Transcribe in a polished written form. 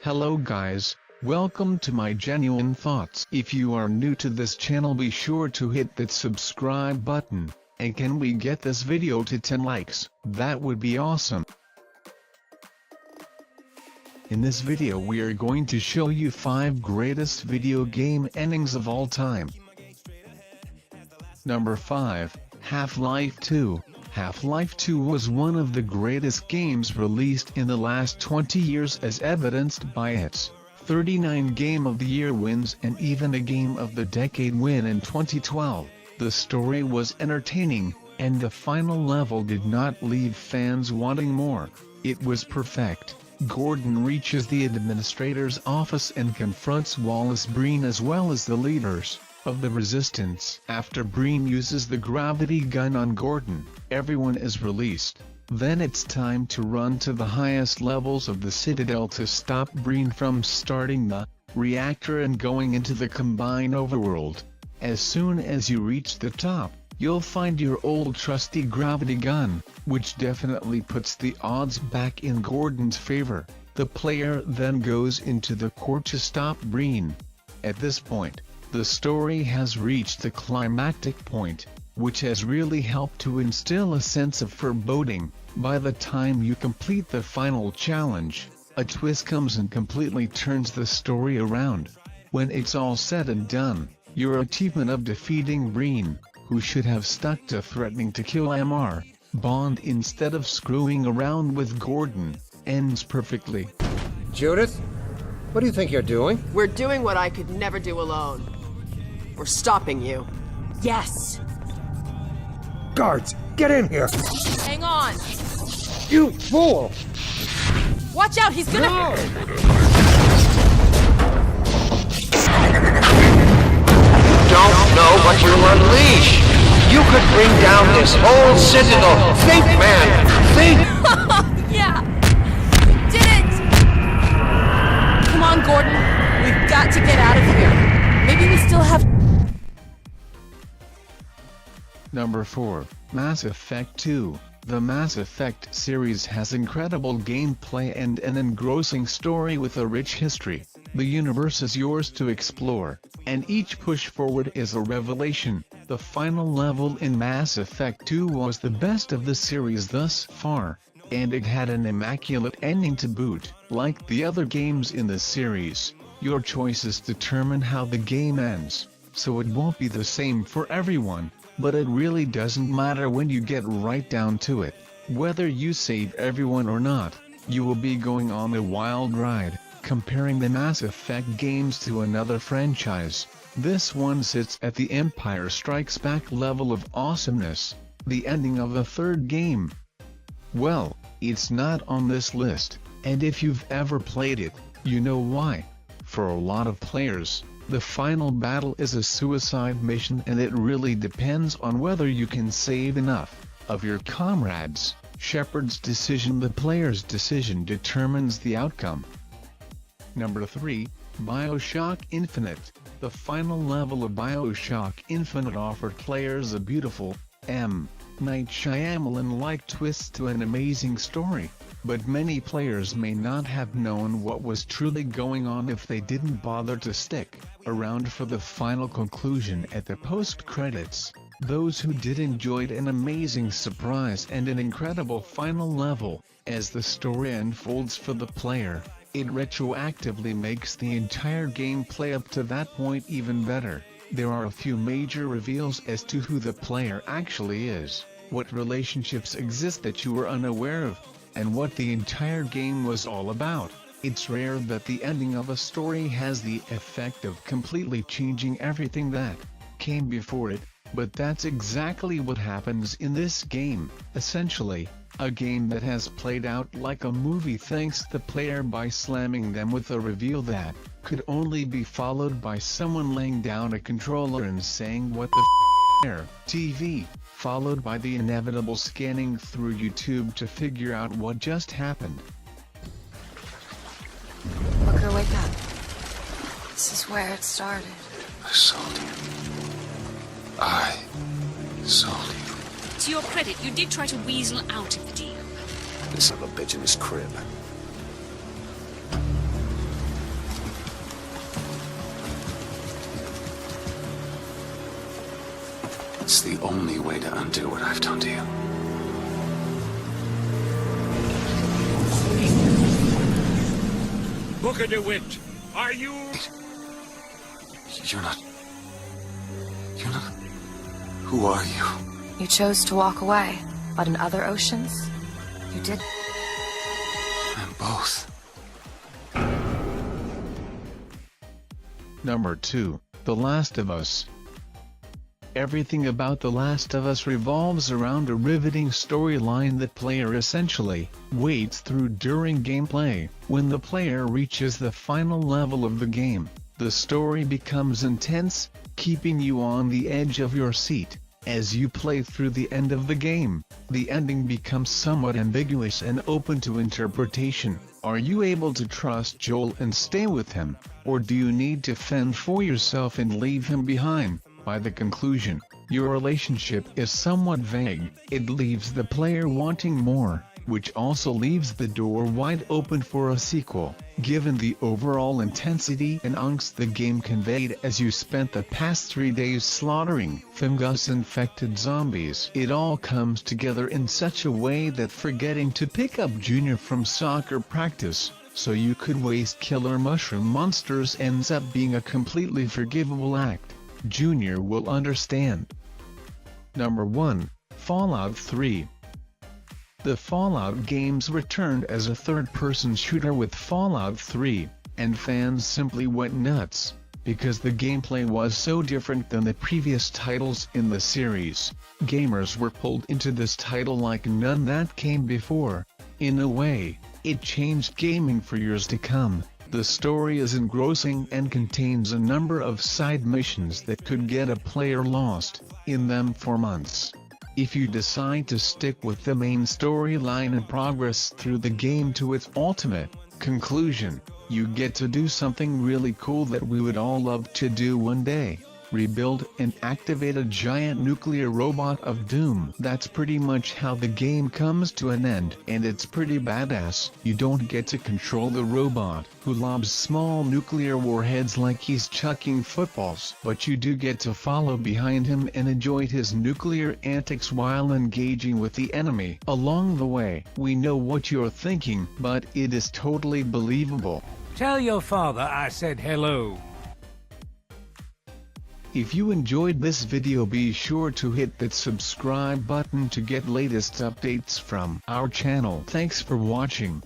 Hello guys, welcome to my genuine thoughts. If you are new to this channel, be sure to hit that subscribe button, and can we get this video to 10 likes? That would be awesome. In this video we are going to show you 5 greatest video game endings of all time. Number 5, Half-Life 2. Half-Life 2 was one of the greatest games released in the last 20 years, as evidenced by its 39 Game of the Year wins and even a Game of the Decade win in 2012. The story was entertaining, and the final level did not leave fans wanting more. It was perfect. Gordon reaches the administrator's office and confronts Wallace Breen as well as the leaders of the Resistance. After Breen uses the gravity gun on Gordon, everyone is released. Then it's time to run to the highest levels of the Citadel to stop Breen from starting the reactor and going into the combined overworld. As soon as you reach the top, you'll find your old trusty gravity gun, which definitely puts the odds back in Gordon's favor. The player then goes into the court to stop Breen. At this point, the story has reached the climactic point, which has really helped to instill a sense of foreboding. By the time you complete the final challenge, a twist comes and completely turns the story around. When it's all said and done, your achievement of defeating Breen, who should have stuck to threatening to kill Mr. Bond instead of screwing around with Gordon, ends perfectly. Judith, what do you think you're doing? We're doing what I could never do alone. We're stopping you. Yes! Guards, get in here! Hang on! You fool! Watch out, he's gonna— No! Don't know what you'll unleash. You could bring down this whole Citadel. Think, man, think! Yeah! We did it! Come on, Gordon. We've got to get out of here. Maybe we still have— Number 4, Mass Effect 2. The Mass Effect series has incredible gameplay and an engrossing story with a rich history. The universe is yours to explore, and each push forward is a revelation. The final level in Mass Effect 2 was the best of the series thus far, and it had an immaculate ending to boot. Like the other games in the series, your choices determine how the game ends, so it won't be the same for everyone. But it really doesn't matter when you get right down to it. Whether you save everyone or not, you will be going on a wild ride. Comparing the Mass Effect games to another franchise, this one sits at the Empire Strikes Back level of awesomeness. The ending of the third game, well, it's not on this list, and if you've ever played it, you know why. For a lot of players, the final battle is a suicide mission, and it really depends on whether you can save enough of your comrades. Shepard's decision, the player's decision, determines the outcome. Number 3, BioShock Infinite. The final level of BioShock Infinite offered players a beautiful, M. Night Shyamalan-like twist to an amazing story. But many players may not have known what was truly going on if they didn't bother to stick around for the final conclusion at the post-credits. Those who did enjoyed an amazing surprise and an incredible final level. As the story unfolds for the player, it retroactively makes the entire gameplay up to that point even better. There are a few major reveals as to who the player actually is, what relationships exist that you were unaware of, and what the entire game was all about. It's rare that the ending of a story has the effect of completely changing everything that came before it, but that's exactly what happens in this game. Essentially, a game that has played out like a movie thanks the player by slamming them with a reveal that could only be followed by someone laying down a controller and saying "what the f*** TV", followed by the inevitable scanning through YouTube to figure out what just happened. Booker, wake up. This is where it started. I sold you. I sold you. To your credit, you did try to weasel out of the deal. This son of a bitch in his crib. the only way to undo what I've done to you. Booker DeWitt, are you... You're not... Who are you? You chose to walk away, but in other oceans, you did. I'm both. Number 2, The Last of Us. Everything about The Last of Us revolves around a riveting storyline that player essentially waits through during gameplay. When the player reaches the final level of the game, the story becomes intense, keeping you on the edge of your seat. As you play through the end of the game, the ending becomes somewhat ambiguous and open to interpretation. Are you able to trust Joel and stay with him, or do you need to fend for yourself and leave him behind? By the conclusion, your relationship is somewhat vague. It leaves the player wanting more, which also leaves the door wide open for a sequel. Given the overall intensity and angst the game conveyed as you spent the past 3 days slaughtering fungus-infected zombies, it all comes together in such a way that forgetting to pick up Junior from soccer practice, so you could waste killer mushroom monsters ends up being a completely forgivable act. Junior will understand. Number 1, Fallout 3. The Fallout games returned as a third-person shooter with Fallout 3, and fans simply went nuts, because the gameplay was so different than the previous titles in the series. Gamers were pulled into this title like none that came before. In a way, it changed gaming for years to come. The story is engrossing and contains a number of side missions that could get a player lost in them for months. If you decide to stick with the main storyline and progress through the game to its ultimate conclusion, you get to do something really cool that we would all love to do one day. Rebuild and activate a giant nuclear robot of doom. That's pretty much how the game comes to an end, and it's pretty badass. You don't get to control the robot, who lobs small nuclear warheads like he's chucking footballs, but you do get to follow behind him and enjoy his nuclear antics while engaging with the enemy. Along the way, we know what you're thinking, but it is totally believable. Tell your father I said hello. If you enjoyed this video, be sure to hit that subscribe button to get latest updates from our channel. Thanks for watching.